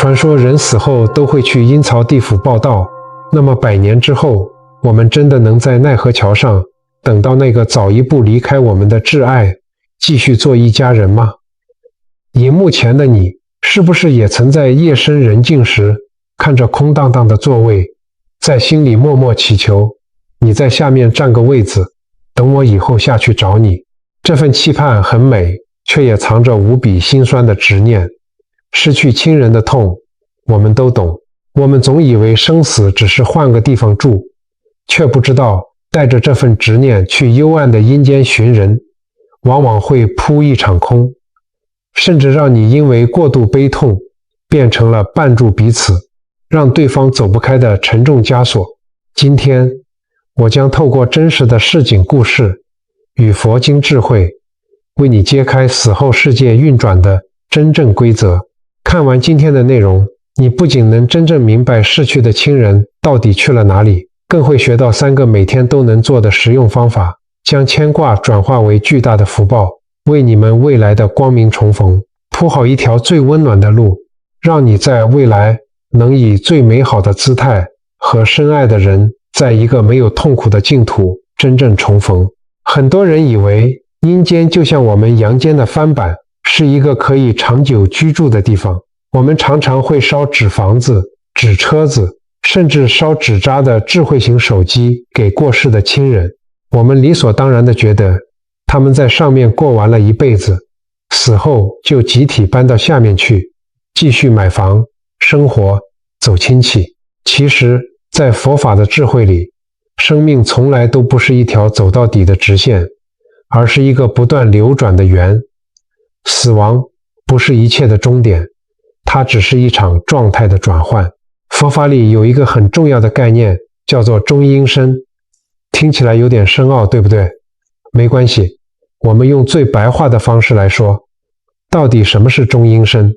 传说人死后都会去阴曹地府报到，那么100年之后，我们真的能在奈何桥上等到那个早一步离开我们的挚爱，继续做一家人吗？荧幕前的你，是不是也曾在夜深人静时，看着空荡荡的座位，在心里默默祈求，你在下面占个位子，等我以后下去找你？这份期盼很美，却也藏着无比心酸的执念。失去亲人的痛，我们都懂。我们总以为生死只是换个地方住，却不知道带着这份执念去幽暗的阴间寻人，往往会扑一场空，甚至让你因为过度悲痛，变成了绊住彼此，让对方走不开的沉重枷锁。今天，我将透过真实的市井故事与佛经智慧，为你揭开死后世界运转的真正规则。看完今天的内容，你不仅能真正明白逝去的亲人到底去了哪里，更会学到3个每天都能做的实用方法，将牵挂转化为巨大的福报，为你们未来的光明重逢铺好一条最温暖的路，让你在未来能以最美好的姿态和深爱的人，在一个没有痛苦的净土真正重逢。很多人以为阴间就像我们阳间的翻版，是一个可以长久居住的地方。我们常常会烧纸房子、纸车子，甚至烧纸扎的智慧型手机给过世的亲人。我们理所当然地觉得他们在上面过完了一辈子，死后就集体搬到下面去，继续买房、生活、走亲戚。其实，在佛法的智慧里，生命从来都不是一条走到底的直线，而是一个不断流转的圆。死亡不是一切的终点，它只是一场状态的转换。佛法里有一个很重要的概念，叫做中阴身。听起来有点深奥，对不对？没关系，我们用最白话的方式来说，到底什么是中阴身？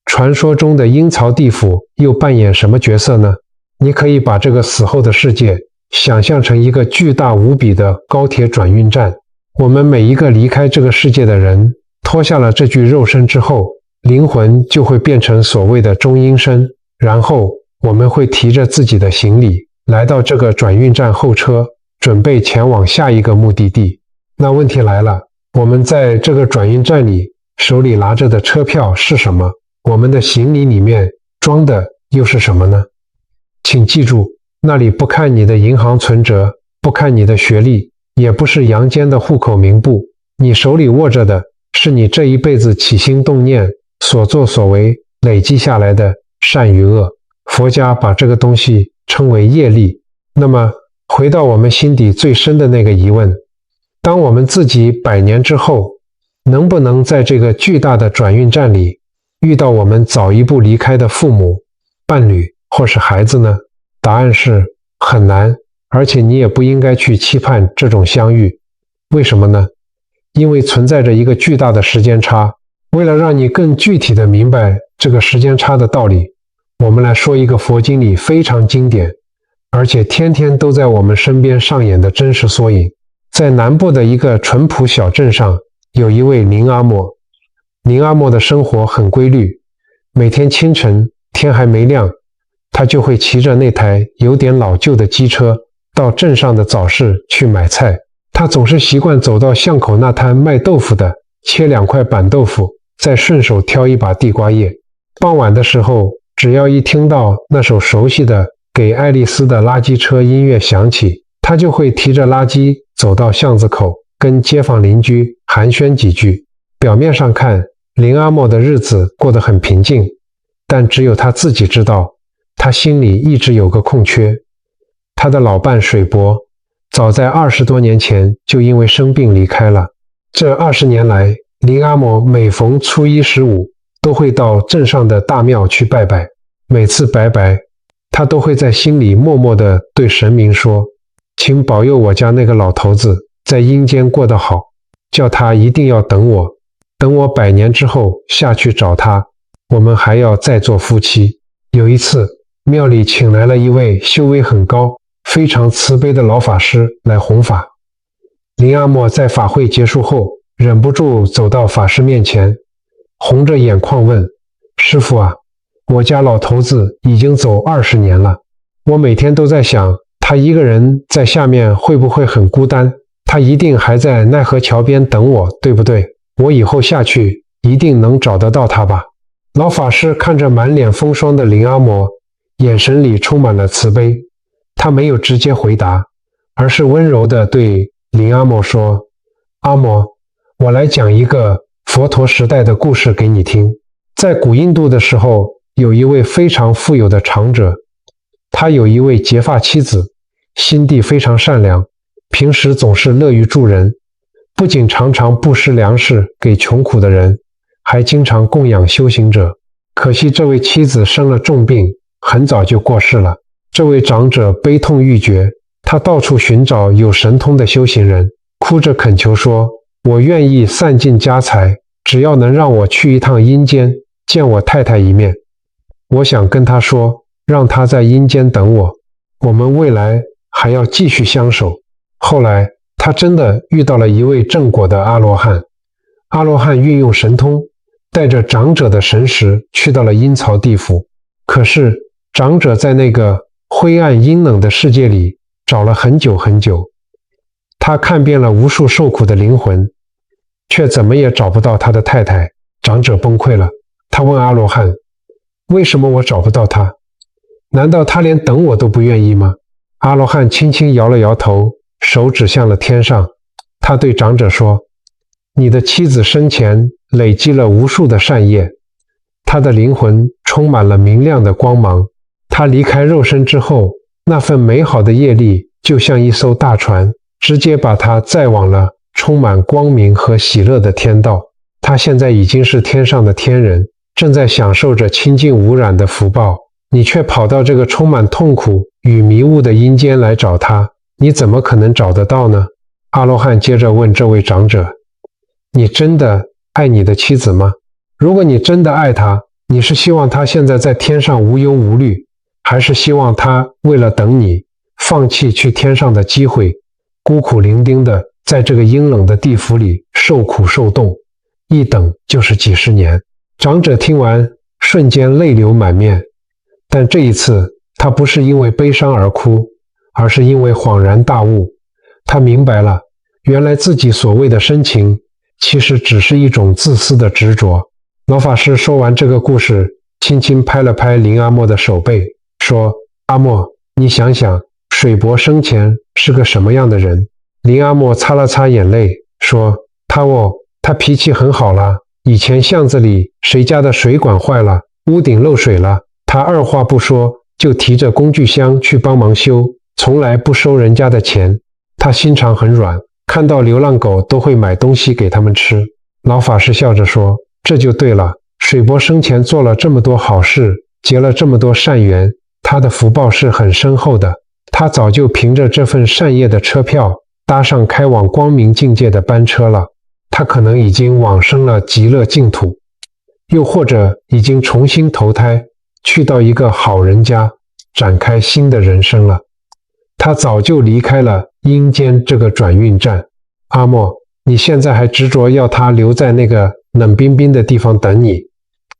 传说中的阴曹地府又扮演什么角色呢？你可以把这个死后的世界想象成一个巨大无比的高铁转运站。我们每一个离开这个世界的人，脱下了这具肉身之后，灵魂就会变成所谓的中阴身，然后我们会提着自己的行李来到这个转运站候车，准备前往下一个目的地。那问题来了，我们在这个转运站里手里拿着的车票是什么？我们的行李里面装的又是什么呢？请记住，那里不看你的银行存折，不看你的学历，也不是阳间的户口名簿，你手里握着的是你这一辈子起心动念、所作所为累积下来的善与恶。佛家把这个东西称为业力。那么，回到我们心底最深的那个疑问，当我们自己100年之后，能不能在这个巨大的转运站里遇到我们早一步离开的父母、伴侣或是孩子呢？答案是很难，而且你也不应该去期盼这种相遇。为什么呢？因为存在着一个巨大的时间差。为了让你更具体的明白这个时间差的道理，我们来说一个佛经里非常经典，而且天天都在我们身边上演的真实缩影。在南部的一个淳朴小镇上，有一位林阿莫。林阿莫的生活很规律，每天清晨天还没亮，他就会骑着那台有点老旧的机车到镇上的早市去买菜。他总是习惯走到巷口那摊卖豆腐的，切2块板豆腐，再顺手挑一把地瓜叶。傍晚的时候，只要一听到那首熟悉的给爱丽丝的垃圾车音乐响起，他就会提着垃圾走到巷子口，跟街坊邻居寒暄几句。表面上看，林阿莫的日子过得很平静，但只有他自己知道，他心里一直有个空缺。他的老伴水伯早在20多年前就因为生病离开了。这20年来，林阿莫每逢初一15都会到镇上的大庙去拜拜。每次拜拜，他都会在心里默默地对神明说，请保佑我家那个老头子在阴间过得好，叫他一定要等我100年之后下去找他，我们还要再做夫妻。有一次，庙里请来了一位修为很高、非常慈悲的老法师来弘法。林阿莫在法会结束后，忍不住走到法师面前，红着眼眶问：师父啊，我家老头子已经走20年了，我每天都在想，他一个人在下面会不会很孤单？他一定还在奈何桥边等我，对不对？我以后下去一定能找得到他吧。”老法师看着满脸风霜的林阿嬷，眼神里充满了慈悲。他没有直接回答，而是温柔地对林阿嬷说：“阿嬷，我来讲一个佛陀时代的故事给你听。在古印度的时候，有一位非常富有的长者，他有一位结发妻子，心地非常善良，平时总是乐于助人，不仅常常布施粮食给穷苦的人，还经常供养修行者。可惜这位妻子生了重病，很早就过世了。这位长者悲痛欲绝，他到处寻找有神通的修行人，哭着恳求说：我愿意散尽家财，只要能让我去一趟阴间，见我太太一面。我想跟他说，让他在阴间等我，我们未来还要继续相守。后来他真的遇到了一位正果的阿罗汉，阿罗汉运用神通，带着长者的神识去到了阴曹地府。可是长者在那个灰暗阴冷的世界里找了很久很久，他看遍了无数受苦的灵魂，却怎么也找不到他的太太。长者崩溃了，他问阿罗汉：为什么我找不到他？难道他连等我都不愿意吗？阿罗汉轻轻摇了摇头，手指向了天上。他对长者说：你的妻子生前累积了无数的善业，她的灵魂充满了明亮的光芒。她离开肉身之后，那份美好的业力就像一艘大船，直接把她载往了充满光明和喜乐的天道。她现在已经是天上的天人，正在享受着清净无染的福报。你却跑到这个充满痛苦与迷雾的阴间来找她，你怎么可能找得到呢？阿罗汉接着问这位长者：你真的爱你的妻子吗？如果你真的爱她，你是希望她现在在天上无忧无虑，还是希望她为了等你，放弃去天上的机会，孤苦伶仃的在这个阴冷的地府里受苦受冻，一等就是几十年？长者听完，瞬间泪流满面，但这一次他不是因为悲伤而哭，而是因为恍然大悟。他明白了，原来自己所谓的深情，其实只是一种自私的执着。老法师说完这个故事，轻轻拍了拍林阿嬷的手背，说：阿嬷，你想想，水伯生前是个什么样的人？林阿嬷擦了擦眼泪，说：他脾气很好啦，以前巷子里谁家的水管坏了，屋顶漏水了，他二话不说就提着工具箱去帮忙修，从来不收人家的钱。他心肠很软，看到流浪狗都会买东西给他们吃。老法师笑着说：这就对了，水伯生前做了这么多好事，结了这么多善缘，他的福报是很深厚的。他早就凭着这份善业的车票，搭上开往光明境界的班车了。他可能已经往生了极乐净土，又或者已经重新投胎，去到一个好人家，展开新的人生了。他早就离开了阴间这个转运站。阿嬷，你现在还执着要他留在那个冷冰冰的地方等你，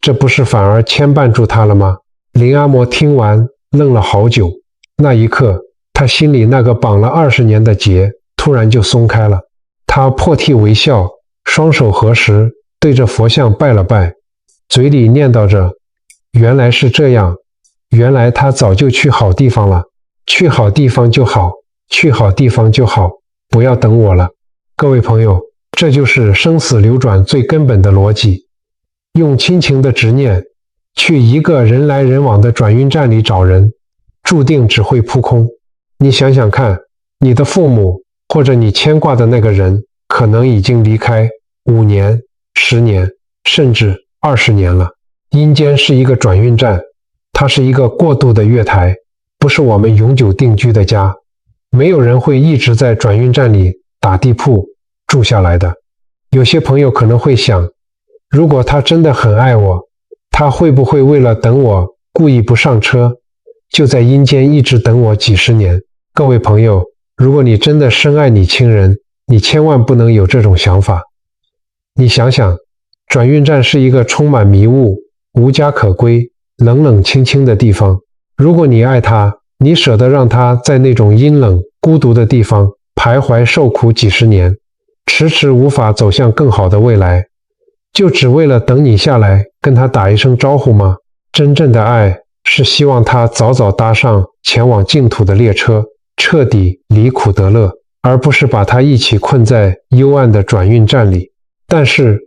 这不是反而牵绊住他了吗？林阿嬷听完愣了好久，那一刻他心里那个绑了20年的结突然就松开了。他破涕为笑，双手合十，对着佛像拜了拜，嘴里念叨着：原来是这样，原来他早就去好地方了，去好地方就好，去好地方就好，不要等我了。各位朋友，这就是生死流转最根本的逻辑。用亲情的执念去一个人来人往的转运站里找人，注定只会扑空。你想想看，你的父母或者你牵挂的那个人，可能已经离开5年、10年，甚至20年了。阴间是一个转运站，它是一个过渡的月台，不是我们永久定居的家。没有人会一直在转运站里打地铺住下来的。有些朋友可能会想，如果他真的很爱我，他会不会为了等我故意不上车，就在阴间一直等我几十年？各位朋友，如果你真的深爱你亲人，你千万不能有这种想法。你想想，转运站是一个充满迷雾、无家可归、冷冷清清的地方。如果你爱他，你舍得让他在那种阴冷孤独的地方徘徊受苦几十年，迟迟无法走向更好的未来，就只为了等你下来跟他打一声招呼吗？真正的爱是希望他早早搭上前往净土的列车，彻底离苦得乐，而不是把他一起困在幽暗的转运站里。但是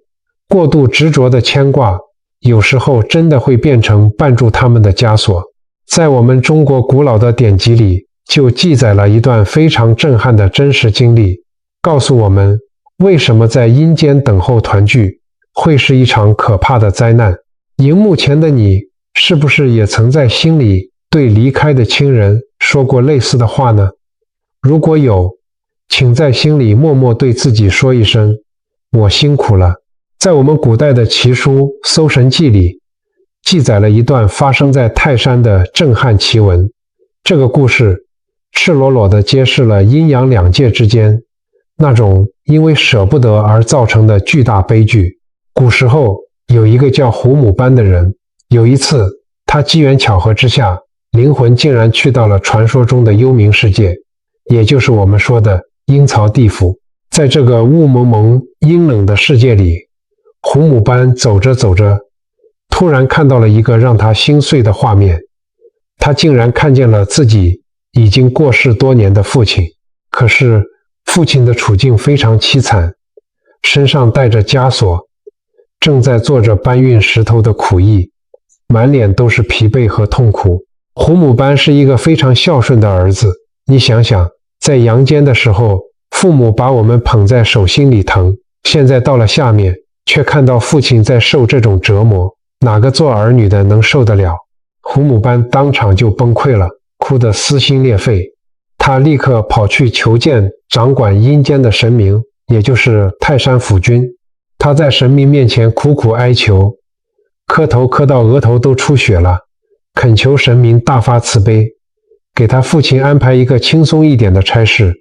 过度执着的牵挂有时候真的会变成绊住他们的枷锁。在我们中国古老的典籍里就记载了一段非常震撼的真实经历，告诉我们为什么在阴间等候团聚会是一场可怕的灾难。荧幕前的你是不是也曾在心里对离开的亲人说过类似的话呢？如果有，请在心里默默对自己说一声，我辛苦了。在我们古代的奇书《搜神记》里记载了一段发生在泰山的震撼奇闻。这个故事赤裸裸地揭示了阴阳两界之间那种因为舍不得而造成的巨大悲剧。古时候有一个叫胡母班的人，有一次他机缘巧合之下，灵魂竟然去到了传说中的幽冥世界，也就是我们说的阴曹地府。在这个雾蒙蒙阴冷的世界里，胡母班走着走着，突然看到了一个让他心碎的画面。他竟然看见了自己已经过世多年的父亲，可是父亲的处境非常凄惨，身上带着枷锁，正在做着搬运石头的苦役，满脸都是疲惫和痛苦。胡母班是一个非常孝顺的儿子，你想想，在阳间的时候，父母把我们捧在手心里疼，现在到了下面，却看到父亲在受这种折磨，哪个做儿女的能受得了？胡母班当场就崩溃了，哭得撕心裂肺。他立刻跑去求见掌管阴间的神明，也就是泰山府君。他在神明面前苦苦哀求，磕头磕到额头都出血了，恳求神明大发慈悲，给他父亲安排一个轻松一点的差事，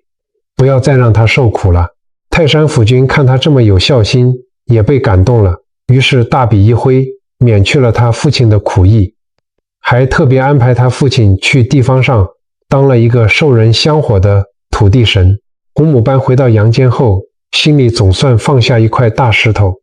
不要再让他受苦了。泰山府君看他这么有孝心，也被感动了，于是大笔一挥，免去了他父亲的苦役，还特别安排他父亲去地方上当了一个受人香火的土地神。胡母班回到阳间后，心里总算放下一块大石头。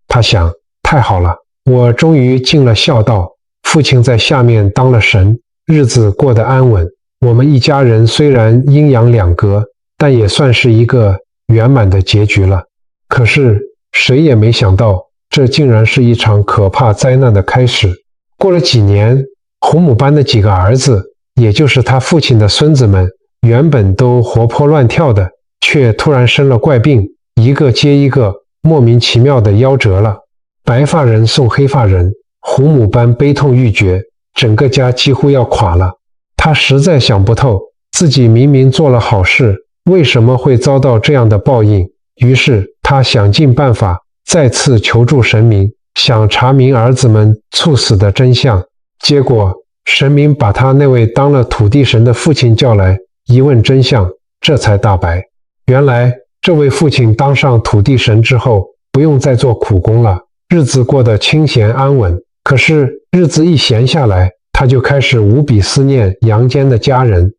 他想，太好了，我终于尽了孝道，父亲在下面当了神，日子过得安稳。我们一家人虽然阴阳两隔，但也算是一个圆满的结局了。可是谁也没想到，这竟然是一场可怕灾难的开始。过了几年，胡母班的几个儿子，也就是他父亲的孙子们，原本都活泼乱跳的，却突然生了怪病，一个接一个，莫名其妙的夭折了。白发人送黑发人，胡母班悲痛欲绝，整个家几乎要垮了。他实在想不透，自己明明做了好事，为什么会遭到这样的报应？于是他想尽办法再次求助神明，想查明儿子们猝死的真相。结果神明把他那位当了土地神的父亲叫来，一问真相，这才大白。原来这位父亲当上土地神之后，不用再做苦工了，日子过得清闲安稳。可是日子一闲下来，他就开始无比思念阳间的家人，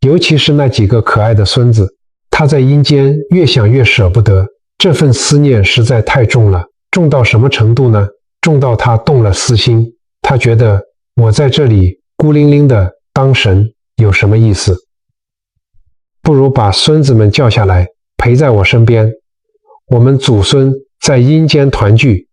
尤其是那几个可爱的孙子。他在阴间越想越舍不得，这份思念实在太重了。重到什么程度呢？重到他动了私心。他觉得，我在这里孤零零的当神有什么意思？不如把孙子们叫下来，陪在我身边，我们祖孙在阴间团聚，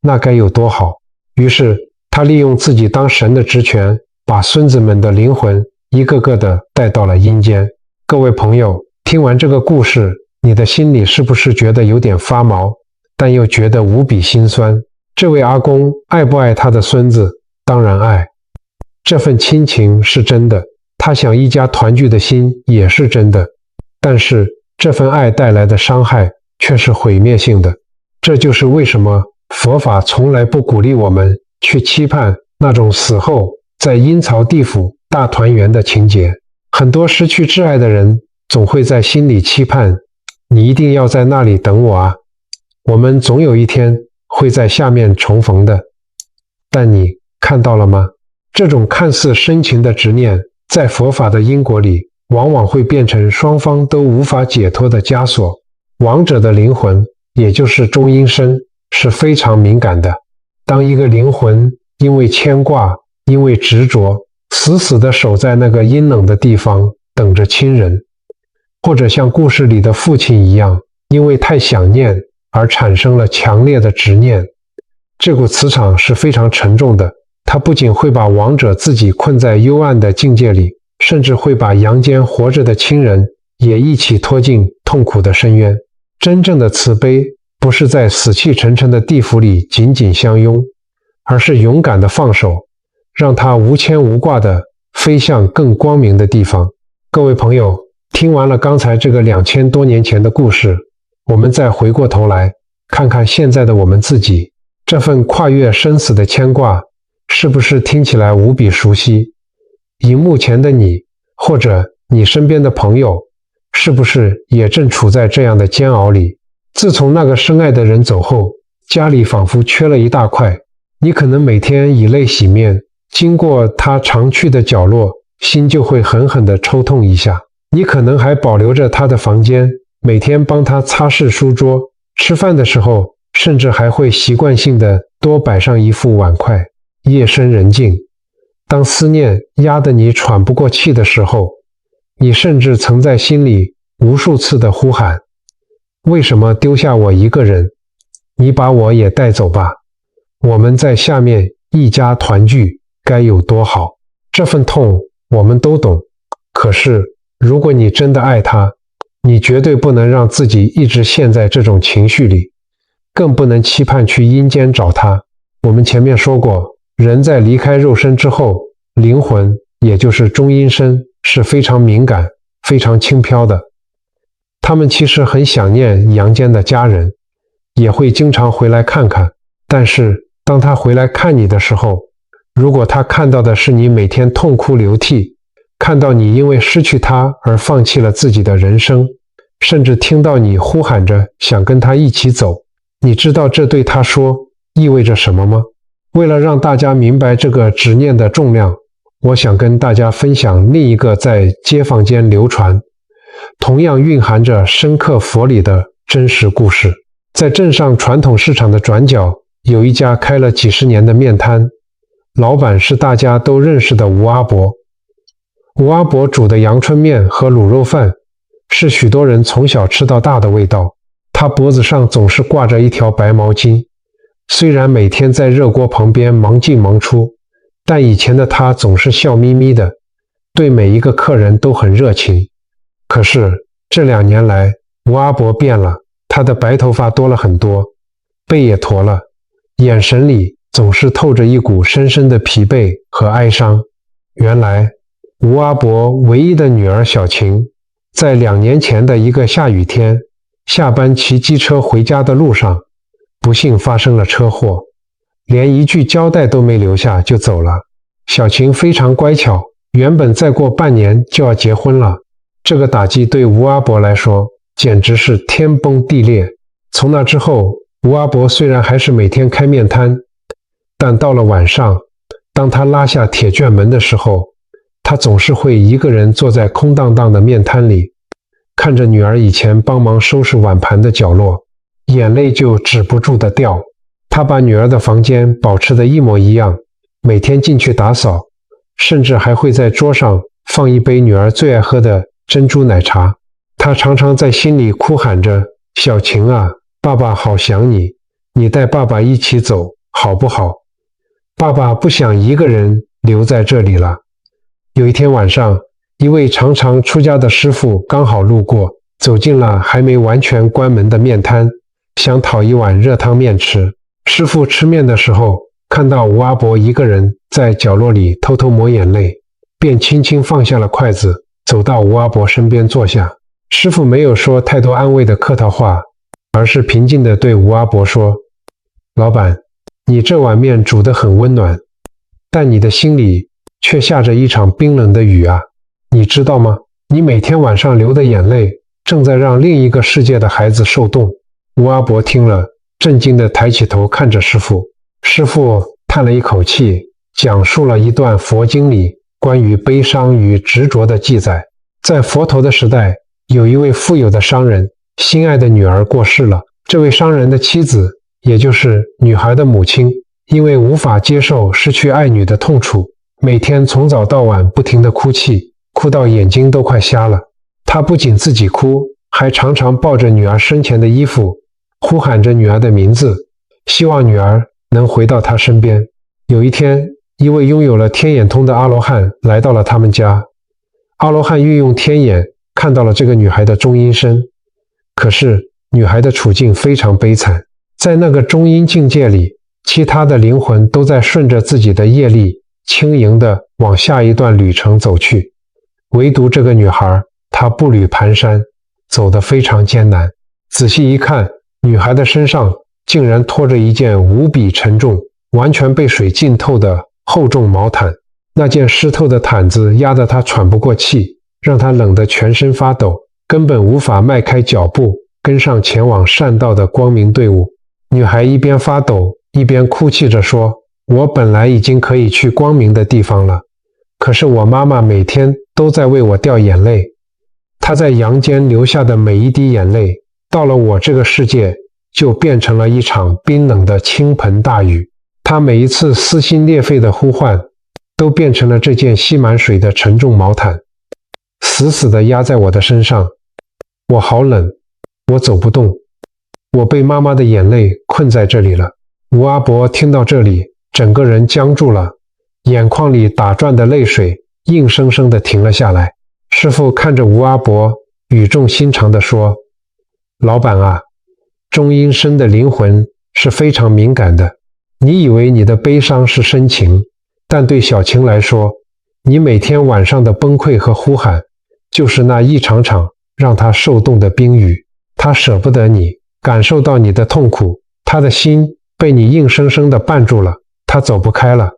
那该有多好。于是他利用自己当神的职权，把孙子们的灵魂一个个的带到了阴间。各位朋友，听完这个故事，你的心里是不是觉得有点发毛，但又觉得无比心酸？这位阿公爱不爱他的孙子？当然爱，这份亲情是真的，他想一家团聚的心也是真的，但是这份爱带来的伤害却是毁灭性的。这就是为什么佛法从来不鼓励我们去期盼那种死后在阴曹地府大团圆的情节。很多失去挚爱的人总会在心里期盼，你一定要在那里等我啊，我们总有一天会在下面重逢的。但你看到了吗？这种看似深情的执念，在佛法的因果里，往往会变成双方都无法解脱的枷锁。亡者的灵魂，也就是中阴身，是非常敏感的。当一个灵魂因为牵挂，因为执着，死死地守在那个阴冷的地方，等着亲人，或者像故事里的父亲一样，因为太想念而产生了强烈的执念，这股磁场是非常沉重的。它不仅会把亡者自己困在幽暗的境界里，甚至会把阳间活着的亲人也一起拖进痛苦的深渊。真正的慈悲不是在死气沉沉的地府里紧紧相拥，而是勇敢的放手，让它无牵无挂地飞向更光明的地方。各位朋友，听完了刚才这个2000多年前的故事，我们再回过头来看看现在的我们自己，这份跨越生死的牵挂是不是听起来无比熟悉？荧幕前的你，或者你身边的朋友，是不是也正处在这样的煎熬里？自从那个深爱的人走后，家里仿佛缺了一大块，你可能每天以泪洗面，经过他常去的角落，心就会狠狠地抽痛一下。你可能还保留着他的房间，每天帮他擦拭书桌，吃饭的时候甚至还会习惯性地多摆上一副碗筷。夜深人静，当思念压得你喘不过气的时候，你甚至曾在心里无数次地呼喊：为什么丢下我一个人？你把我也带走吧，我们在下面一家团聚该有多好。这份痛我们都懂，可是如果你真的爱他，你绝对不能让自己一直陷在这种情绪里，更不能期盼去阴间找他。我们前面说过，人在离开肉身之后，灵魂也就是中阴身是非常敏感、非常轻飘的。他们其实很想念阳间的家人，也会经常回来看看。但是当他回来看你的时候，如果他看到的是你每天痛哭流涕，看到你因为失去他而放弃了自己的人生，甚至听到你呼喊着想跟他一起走，你知道这对他说意味着什么吗？为了让大家明白这个执念的重量，我想跟大家分享另一个在街坊间流传，同样蕴含着深刻佛理的真实故事。在镇上传统市场的转角，有一家开了几十年的面摊，老板是大家都认识的吴阿伯。吴阿伯煮的阳春面和卤肉饭是许多人从小吃到大的味道。他脖子上总是挂着一条白毛巾，虽然每天在热锅旁边忙进忙出，但以前的他总是笑眯眯的，对每一个客人都很热情。可是这2年来，吴阿伯变了，他的白头发多了很多，背也驼了，眼神里总是透着一股深深的疲惫和哀伤。原来吴阿伯唯一的女儿小晴，在2年前的一个下雨天，下班骑机车回家的路上，不幸发生了车祸，连一句交代都没留下就走了。小晴非常乖巧，原本再过半年就要结婚了。这个打击对吴阿伯来说简直是天崩地裂。从那之后，吴阿伯虽然还是每天开面摊，但到了晚上，当他拉下铁卷门的时候，他总是会一个人坐在空荡荡的面摊里，看着女儿以前帮忙收拾碗盘的角落，眼泪就止不住的掉。他把女儿的房间保持得一模一样，每天进去打扫，甚至还会在桌上放一杯女儿最爱喝的珍珠奶茶。他常常在心里哭喊着：小晴啊，爸爸好想你，你带爸爸一起走好不好？爸爸不想一个人留在这里了。有一天晚上，一位常常出家的师傅刚好路过，走进了还没完全关门的面摊，想讨一碗热汤面吃。师傅吃面的时候，看到吴阿伯一个人在角落里偷偷抹眼泪，便轻轻放下了筷子，走到吴阿伯身边坐下。师傅没有说太多安慰的客套话，而是平静地对吴阿伯说：老板，你这碗面煮得很温暖，但你的心里却下着一场冰冷的雨啊，你知道吗？你每天晚上流的眼泪正在让另一个世界的孩子受冻。吴阿伯听了，震惊地抬起头看着师傅。师傅叹了一口气，讲述了一段佛经里关于悲伤与执着的记载。在佛陀的时代，有一位富有的商人，心爱的女儿过世了。这位商人的妻子，也就是女孩的母亲，因为无法接受失去爱女的痛楚，每天从早到晚不停地哭泣，哭到眼睛都快瞎了。她不仅自己哭，还常常抱着女儿生前的衣服，呼喊着女儿的名字，希望女儿能回到她身边。有一天，一位拥有了天眼通的阿罗汉来到了他们家。阿罗汉运用天眼看到了这个女孩的中阴身，可是女孩的处境非常悲惨，在那个中阴境界里，其他的灵魂都在顺着自己的业力轻盈地往下一段旅程走去，唯独这个女孩，她步履蹒跚，走得非常艰难。仔细一看，女孩的身上竟然拖着一件无比沉重、完全被水浸透的厚重毛毯。那件湿透的毯子压得她喘不过气，让她冷得全身发抖，根本无法迈开脚步跟上前往善道的光明队伍。女孩一边发抖一边哭泣着说：“我本来已经可以去光明的地方了，可是我妈妈每天都在为我掉眼泪，她在阳间流下的每一滴眼泪，到了我这个世界就变成了一场冰冷的倾盆大雨。她每一次撕心裂肺的呼唤，都变成了这件吸满水的沉重毛毯，死死地压在我的身上。我好冷，我走不动，我被妈妈的眼泪困在这里了。”吴阿伯听到这里，整个人僵住了，眼眶里打转的泪水硬生生地停了下来。师父看着吴阿伯，语重心长地说：“老板啊，中阴身的灵魂是非常敏感的，你以为你的悲伤是深情，但对小晴来说，你每天晚上的崩溃和呼喊，就是那一场场让她受冻的冰雨。她舍不得你，感受到你的痛苦，她的心被你硬生生地绊住了，她走不开了。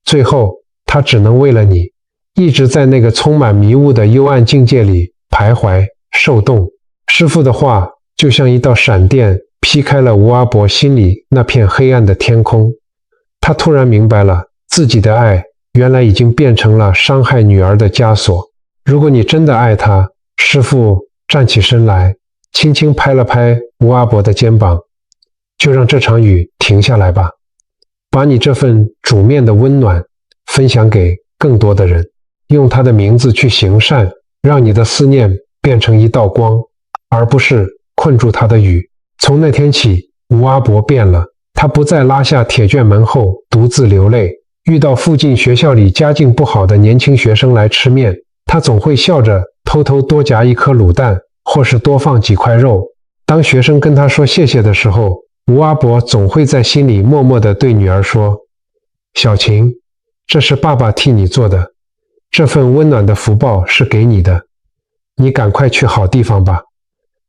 最后，她只能为了你，一直在那个充满迷雾的幽暗境界里徘徊受冻。”师父的话就像一道闪电，劈开了吴阿伯心里那片黑暗的天空。他突然明白了，自己的爱原来已经变成了伤害女儿的枷锁。如果你真的爱她，师父站起身来，轻轻拍了拍吴阿伯的肩膀，就让这场雨停下来吧，把你这份煮面的温暖分享给更多的人，用他的名字去行善，让你的思念变成一道光，而不是困住他的雨。从那天起，吴阿伯变了，他不再拉下铁卷门后独自流泪，遇到附近学校里家境不好的年轻学生来吃面，他总会笑着偷偷多夹一颗卤蛋，或是多放几块肉。当学生跟他说谢谢的时候，吴阿伯总会在心里默默地对女儿说：“小晴，这是爸爸替你做的，这份温暖的福报是给你的，你赶快去好地方吧，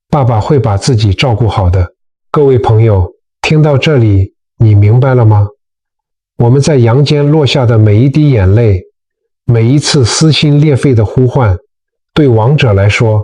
爸爸会把自己照顾好的。”各位朋友，听到这里，你明白了吗？我们在阳间落下的每一滴眼泪，每一次撕心裂肺的呼唤，对亡者来说，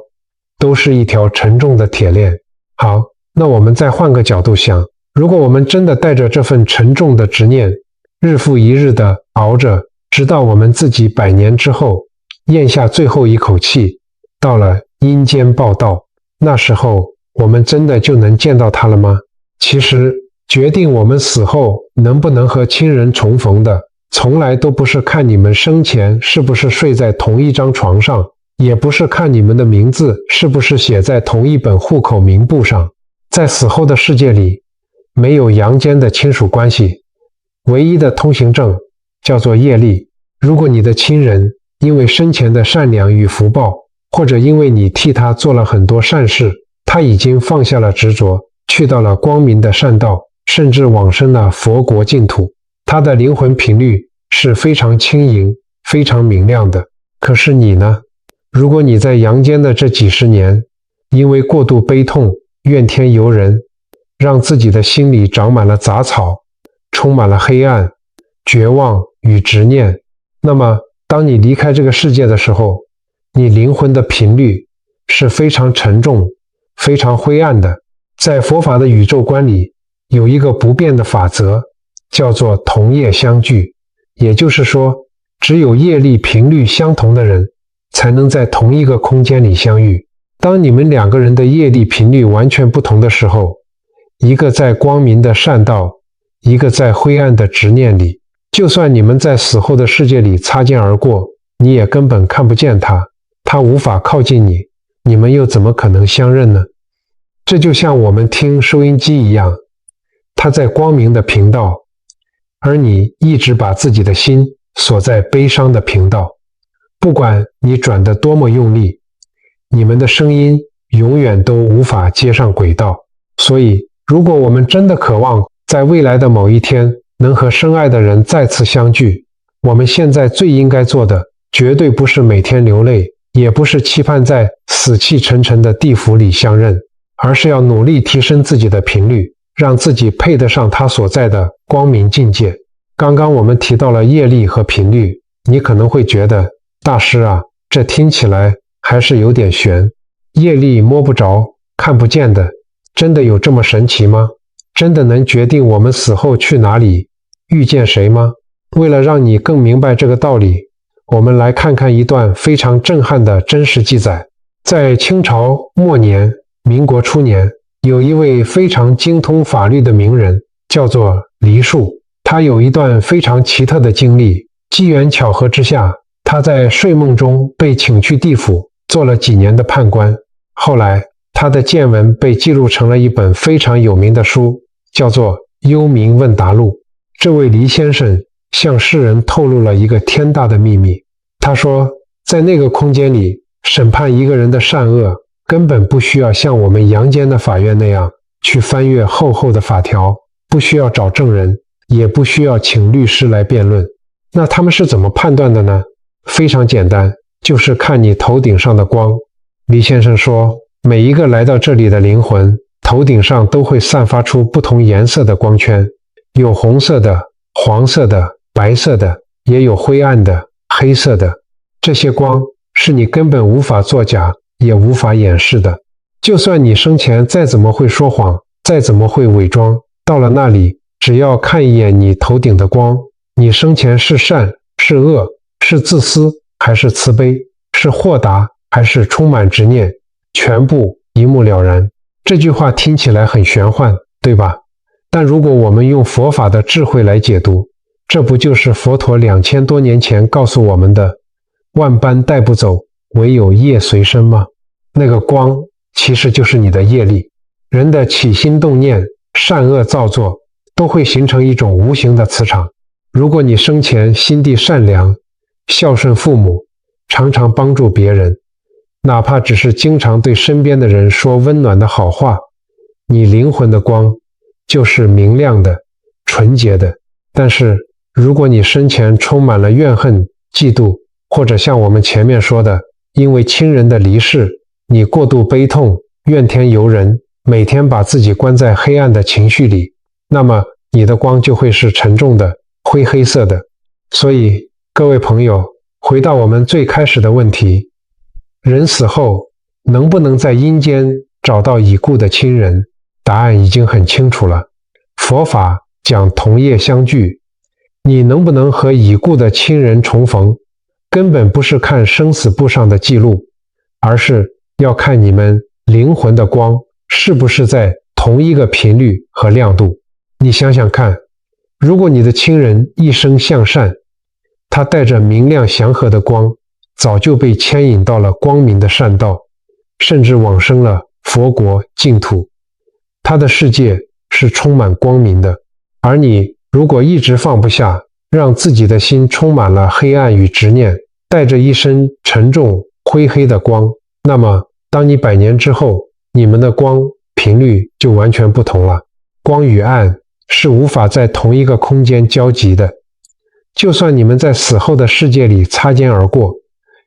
都是一条沉重的铁链。好，那我们再换个角度想，如果我们真的带着这份沉重的执念，日复一日地熬着，直到我们自己100年之后，咽下最后一口气，到了阴间报道，那时候我们真的就能见到他了吗？其实，决定我们死后能不能和亲人重逢的，从来都不是看你们生前是不是睡在同一张床上，也不是看你们的名字是不是写在同一本户口名簿上。在死后的世界里，没有阳间的亲属关系，唯一的通行证叫做业力。如果你的亲人因为生前的善良与福报，或者因为你替他做了很多善事，他已经放下了执着，去到了光明的善道，甚至往生了佛国净土，他的灵魂频率是非常轻盈、非常明亮的。可是你呢？如果你在阳间的这几十年，因为过度悲痛、怨天尤人，让自己的心里长满了杂草，充满了黑暗、绝望与执念，那么当你离开这个世界的时候，你灵魂的频率是非常沉重、非常灰暗的。在佛法的宇宙观里，有一个不变的法则，叫做同业相聚。也就是说，只有业力频率相同的人，才能在同一个空间里相遇。当你们两个人的业力频率完全不同的时候，一个在光明的善道，一个在灰暗的执念里，就算你们在死后的世界里擦肩而过，你也根本看不见他，他无法靠近你，你们又怎么可能相认呢？这就像我们听收音机一样，他在光明的频道，而你一直把自己的心锁在悲伤的频道，不管你转得多么用力，你们的声音永远都无法接上轨道。所以，如果我们真的渴望在未来的某一天能和深爱的人再次相聚，我们现在最应该做的，绝对不是每天流泪，也不是期盼在死气沉沉的地府里相认，而是要努力提升自己的频率，让自己配得上他所在的光明境界。刚刚我们提到了业力和频率，你可能会觉得，大师啊，这听起来还是有点悬。业力摸不着、看不见的，真的有这么神奇吗？真的能决定我们死后去哪里、遇见谁吗？为了让你更明白这个道理，我们来看看一段非常震撼的真实记载。在清朝末年、民国初年，有一位非常精通法律的名人，叫做黎树。他有一段非常奇特的经历，机缘巧合之下，他在睡梦中被请去地府，做了几年的判官。后来，他的见闻被记录成了一本非常有名的书，叫做《幽冥问答录》。这位黎先生向世人透露了一个天大的秘密。他说，在那个空间里，审判一个人的善恶，根本不需要像我们阳间的法院那样去翻阅厚厚的法条，不需要找证人，也不需要请律师来辩论。那他们是怎么判断的呢？非常简单，就是看你头顶上的光。黎先生说，每一个来到这里的灵魂，头顶上都会散发出不同颜色的光圈，有红色的、黄色的、白色的，也有灰暗的、黑色的。这些光是你根本无法作假，也无法掩饰的。就算你生前再怎么会说谎，再怎么会伪装，到了那里，只要看一眼你头顶的光，你生前是善是恶，是自私还是慈悲，是豁达还是充满执念，全部一目了然。这句话听起来很玄幻，对吧？但如果我们用佛法的智慧来解读，这不就是佛陀2000多年前告诉我们的万般带不走，唯有业随身吗？那个光其实就是你的业力。人的起心动念、善恶造作都会形成一种无形的磁场。如果你生前心地善良，孝顺父母，常常帮助别人，哪怕只是经常对身边的人说温暖的好话，你灵魂的光就是明亮的、纯洁的。但是如果你生前充满了怨恨、嫉妒，或者像我们前面说的，因为亲人的离世，你过度悲痛、怨天尤人，每天把自己关在黑暗的情绪里，那么你的光就会是沉重的、灰黑色的。所以各位朋友，回到我们最开始的问题，人死后能不能在阴间找到已故的亲人？答案已经很清楚了。佛法讲同业相聚，你能不能和已故的亲人重逢，根本不是看生死簿上的记录，而是要看你们灵魂的光是不是在同一个频率和亮度。你想想看，如果你的亲人一生向善，他带着明亮祥和的光，早就被牵引到了光明的善道，甚至往生了佛国净土。他的世界是充满光明的。而你如果一直放不下，让自己的心充满了黑暗与执念，带着一身沉重灰黑的光，那么当你100年之后，你们的光频率就完全不同了。光与暗是无法在同一个空间交集的，就算你们在死后的世界里擦肩而过，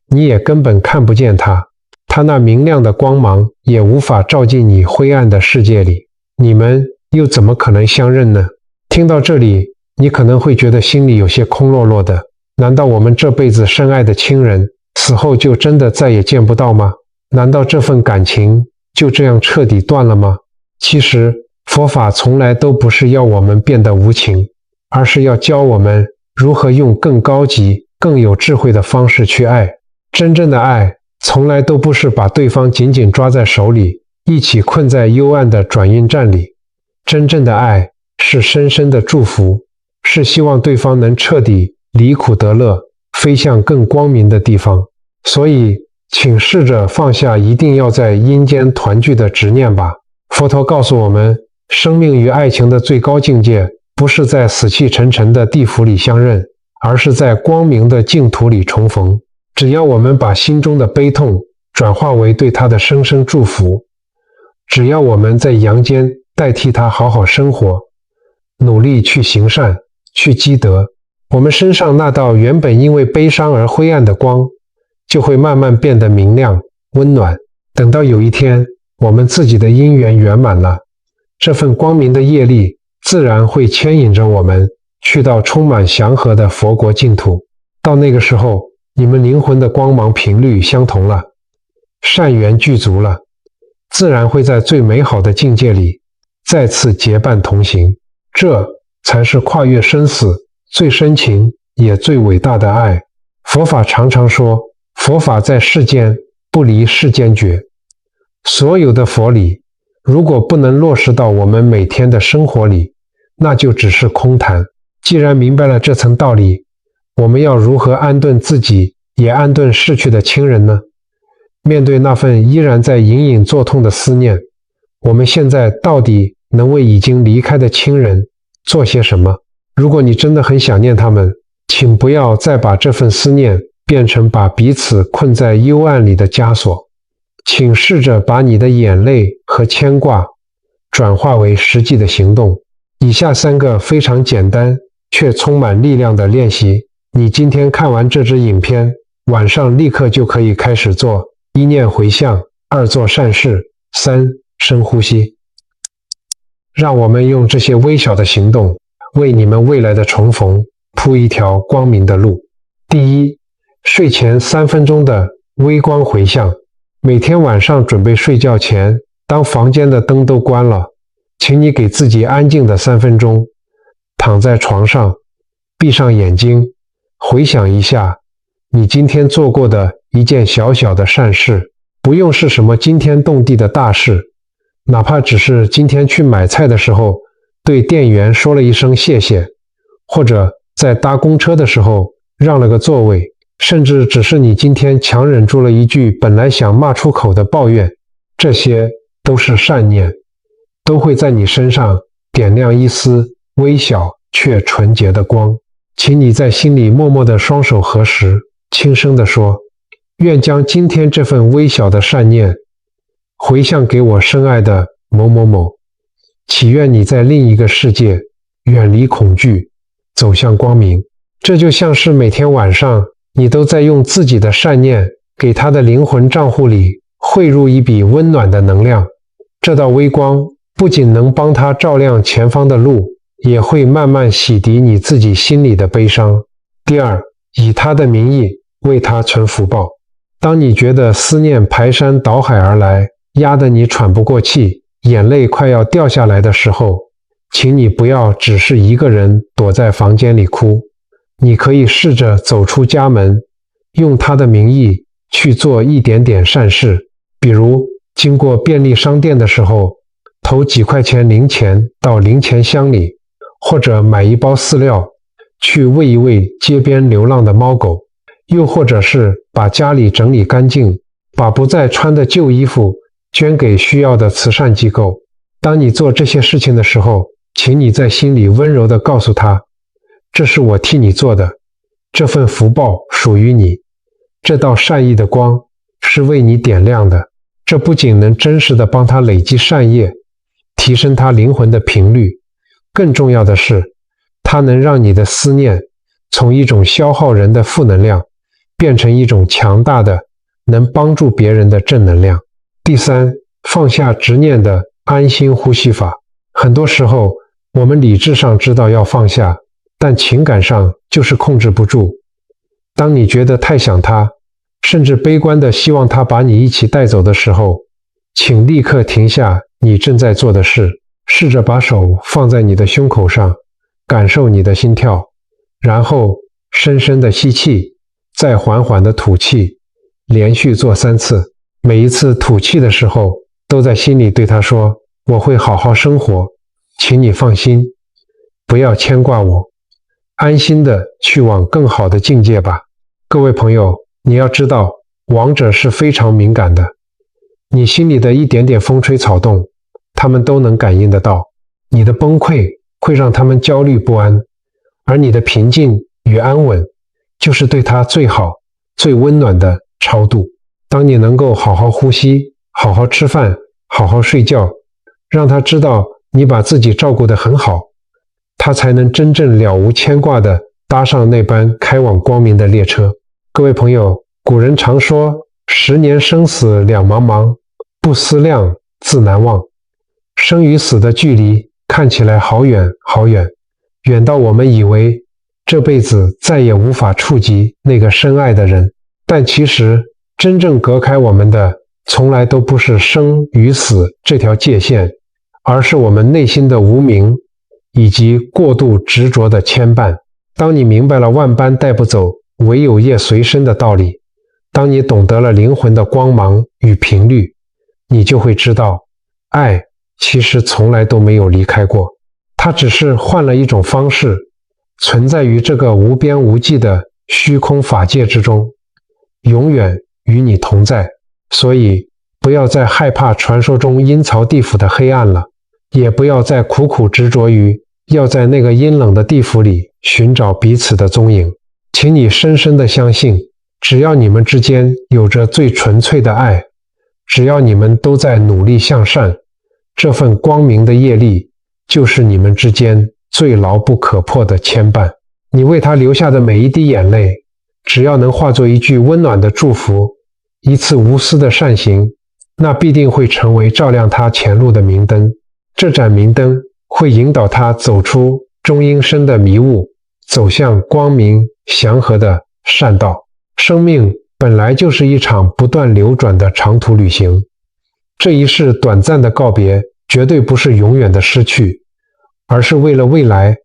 你也根本看不见它，它那明亮的光芒也无法照进你灰暗的世界里，你们又怎么可能相认呢？听到这里，你可能会觉得心里有些空落落的。难道我们这辈子深爱的亲人，死后就真的再也见不到吗？难道这份感情就这样彻底断了吗？其实，佛法从来都不是要我们变得无情，而是要教我们如何用更高级、更有智慧的方式去爱。真正的爱从来都不是把对方紧紧抓在手里，一起困在幽暗的转运站里。真正的爱是深深的祝福，是希望对方能彻底离苦得乐，飞向更光明的地方。所以，请试着放下一定要在阴间团聚的执念吧。佛陀告诉我们，生命与爱情的最高境界，不是在死气沉沉的地府里相认，而是在光明的净土里重逢。只要我们把心中的悲痛转化为对他的深深祝福，只要我们在阳间代替他好好生活，努力去行善，去积德，我们身上那道原本因为悲伤而灰暗的光，就会慢慢变得明亮、温暖。等到有一天，我们自己的因缘圆满了，这份光明的业力自然会牵引着我们去到充满祥和的佛国净土。到那个时候，你们灵魂的光芒频率相同了，善缘具足了，自然会在最美好的境界里再次结伴同行。这才是跨越生死最深情也最伟大的爱。佛法常常说，佛法在世间，不离世间觉。所有的佛理，如果不能落实到我们每天的生活里，那就只是空谈。既然明白了这层道理，我们要如何安顿自己，也安顿逝去的亲人呢？面对那份依然在隐隐作痛的思念，我们现在到底能为已经离开的亲人做些什么？如果你真的很想念他们，请不要再把这份思念变成把彼此困在幽暗里的枷锁。请试着把你的眼泪和牵挂转化为实际的行动。以下3个非常简单却充满力量的练习，你今天看完这支影片，晚上立刻就可以开始做。1念回向，2做善事，3深呼吸。让我们用这些微小的行动，为你们未来的重逢铺一条光明的路。第一，睡前3分钟的微光回向。每天晚上准备睡觉前，当房间的灯都关了，请你给自己安静的3分钟，躺在床上，闭上眼睛，回想一下你今天做过的一件小小的善事，不用是什么惊天动地的大事，哪怕只是今天去买菜的时候对店员说了一声谢谢，或者在搭公车的时候让了个座位，甚至只是你今天强忍住了一句本来想骂出口的抱怨，这些都是善念，都会在你身上点亮一丝微小却纯洁的光。请你在心里默默地双手合十，轻声地说，愿将今天这份微小的善念回向给我深爱的某某某，祈愿你在另一个世界远离恐惧，走向光明。这就像是每天晚上你都在用自己的善念给他的灵魂账户里汇入一笔温暖的能量，这道微光不仅能帮他照亮前方的路，也会慢慢洗涤你自己心里的悲伤。第二，以他的名义为他存福报。当你觉得思念排山倒海而来，压得你喘不过气，眼泪快要掉下来的时候，请你不要只是一个人躲在房间里哭，你可以试着走出家门，用他的名义去做一点点善事，比如经过便利商店的时候，投几块钱零钱到零钱箱里，或者买一包饲料去喂一喂街边流浪的猫狗，又或者是把家里整理干净，把不再穿的旧衣服捐给需要的慈善机构。当你做这些事情的时候，请你在心里温柔地告诉他，这是我替你做的，这份福报属于你，这道善意的光是为你点亮的。这不仅能真实地帮他累积善业，提升他灵魂的频率，更重要的是，它能让你的思念从一种消耗人的负能量变成一种强大的能帮助别人的正能量。第三，放下执念的安心呼吸法。很多时候我们理智上知道要放下，但情感上就是控制不住。当你觉得太想他，甚至悲观地希望他把你一起带走的时候，请立刻停下你正在做的事，试着把手放在你的胸口上，感受你的心跳，然后深深的吸气，再缓缓的吐气，连续做3次。每一次吐气的时候，都在心里对他说：我会好好生活，请你放心，不要牵挂我，安心的去往更好的境界吧。各位朋友，你要知道，亡者是非常敏感的，你心里的一点点风吹草动，他们都能感应得到。你的崩溃会让他们焦虑不安，而你的平静与安稳，就是对他最好、最温暖的超度。当你能够好好呼吸，好好吃饭，好好睡觉，让他知道你把自己照顾得很好，他才能真正了无牵挂地搭上那班开往光明的列车。各位朋友，古人常说10年生死两茫茫，不思量，自难忘。生与死的距离看起来好远好远，远到我们以为这辈子再也无法触及那个深爱的人，但其实真正隔开我们的从来都不是生与死这条界限，而是我们内心的无明以及过度执着的牵绊。当你明白了万般带不走，唯有业随身的道理，当你懂得了灵魂的光芒与频率，你就会知道，爱其实从来都没有离开过，它只是换了一种方式，存在于这个无边无际的虚空法界之中，永远与你同在。所以不要再害怕传说中阴曹地府的黑暗了，也不要再苦苦执着于要在那个阴冷的地府里寻找彼此的踪影。请你深深地相信，只要你们之间有着最纯粹的爱，只要你们都在努力向善，这份光明的业力就是你们之间最牢不可破的牵绊。你为他流下的每一滴眼泪，只要能化作一句温暖的祝福，一次无私的善行，那必定会成为照亮他前路的明灯。这盏明灯会引导他走出中阴身的迷雾，走向光明祥和的善道。生命本来就是一场不断流转的长途旅行，这一世短暂的告别绝对不是永远的失去，而是为了未来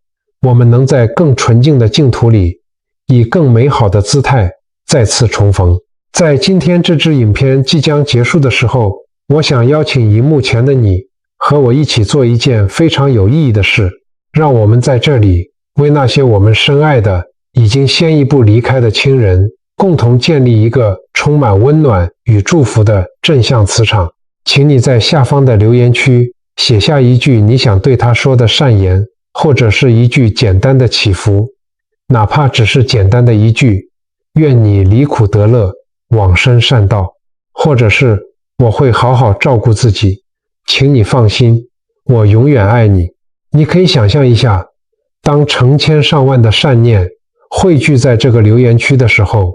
我们能在更纯净的净土里，以更美好的姿态再次重逢。在今天这支影片即将结束的时候，我想邀请荧幕前的你和我一起做一件非常有意义的事，让我们在这里为那些我们深爱的已经先一步离开的亲人，共同建立一个充满温暖与祝福的正向磁场。请你在下方的留言区写下一句你想对他说的善言，或者是一句简单的祈福，哪怕只是简单的一句愿你离苦得乐，往生善道，或者是我会好好照顾自己，请你放心，我永远爱你。你可以想象一下，当成千上万的善念汇聚在这个留言区的时候，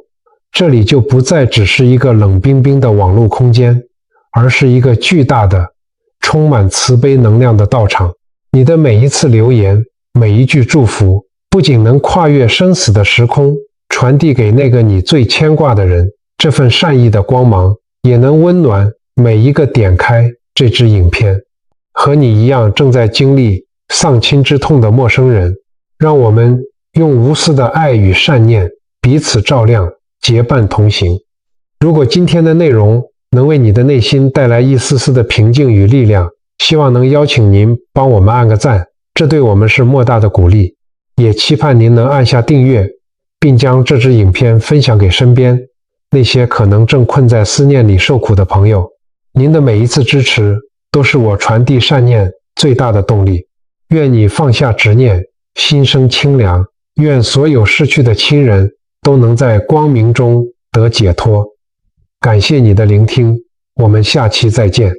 这里就不再只是一个冷冰冰的网络空间，而是一个巨大的充满慈悲能量的道场。你的每一次留言，每一句祝福，不仅能跨越生死的时空，传递给那个你最牵挂的人，这份善意的光芒也能温暖每一个点开这支影片和你一样正在经历丧亲之痛的陌生人。让我们用无私的爱与善念彼此照亮，结伴同行。如果今天的内容能为你的内心带来一丝丝的平静与力量，希望能邀请您帮我们按个赞，这对我们是莫大的鼓励。也期盼您能按下订阅，并将这支影片分享给身边那些可能正困在思念里受苦的朋友。您的每一次支持都是我传递善念最大的动力。愿你放下执念，心生清凉，愿所有逝去的亲人都能在光明中得解脱。感谢你的聆听，我们下期再见。